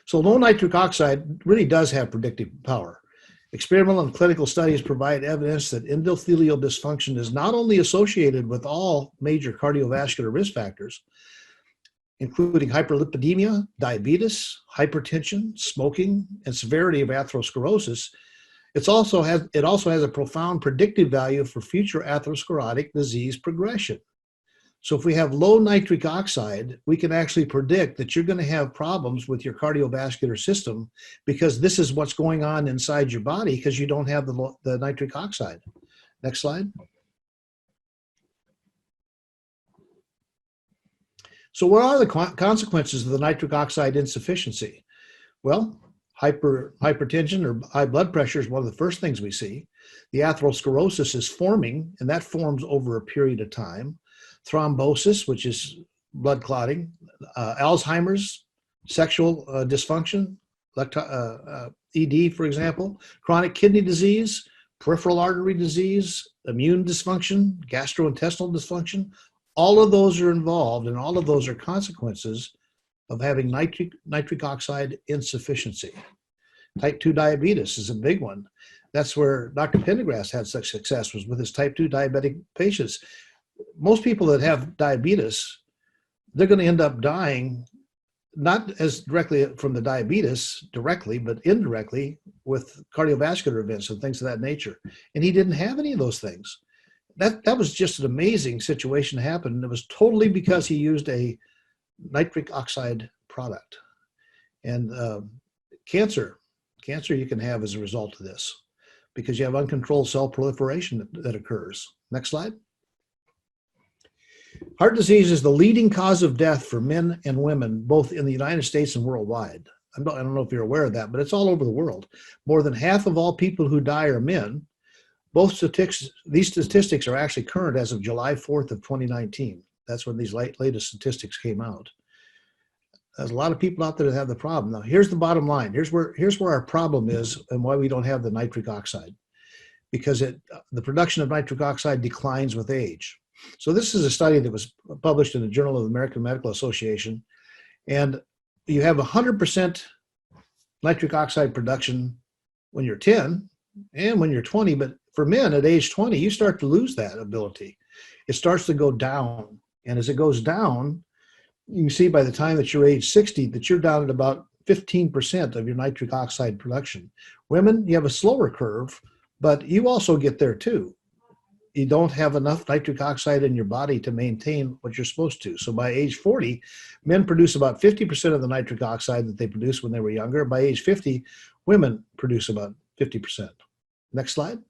So low nitric oxide really does have predictive power. Experimental and clinical studies provide evidence that endothelial dysfunction is not only associated with all major cardiovascular risk factors, including hyperlipidemia, diabetes, hypertension, smoking, and severity of atherosclerosis. It also has a profound predictive value for future atherosclerotic disease progression. So if we have low nitric oxide, we can actually predict that you're going to have problems with your cardiovascular system because this is what's going on inside your body because you don't have the nitric oxide. Next slide. So what are the consequences of the nitric oxide insufficiency? Well, hypertension or high blood pressure is one of the first things we see. The atherosclerosis is forming, and that forms over a period of time. Thrombosis, which is blood clotting, Alzheimer's, sexual dysfunction, ED, for example, chronic kidney disease, peripheral artery disease, immune dysfunction, gastrointestinal dysfunction. All of those are involved, and all of those are consequences of having nitric oxide insufficiency. Type 2 diabetes is a big one. That's where Dr. Pendergrass had such success, was with his type 2 diabetic patients. Most people that have diabetes, they're going to end up dying, not as directly from the diabetes directly, but indirectly with cardiovascular events and things of that nature. And he didn't have any of those things. That was just an amazing situation to happen. And it was totally because he used a nitric oxide product. And cancer you can have as a result of this because you have uncontrolled cell proliferation that occurs. Next slide. Heart disease is the leading cause of death for men and women, both in the United States and worldwide. I don't know if you're aware of that, but it's all over the world. More than half of all people who die are men. These statistics are actually current as of July 4th of 2019. That's when these latest statistics came out. There's a lot of people out there that have the problem. Now, here's the bottom line. Here's where our problem is and why we don't have the nitric oxide. Because the production of nitric oxide declines with age. So this is a study that was published in the Journal of the American Medical Association. And you have 100% nitric oxide production when you're 10 and when you're 20. But for men at age 20, you start to lose that ability. It starts to go down. And as it goes down, you can see by the time that you're age 60 that you're down at about 15% of your nitric oxide production. Women, you have a slower curve, but you also get there too. You don't have enough nitric oxide in your body to maintain what you're supposed to. So by age 40, men produce about 50% of the nitric oxide that they produced when they were younger. By age 50, women produce about 50%. Next slide.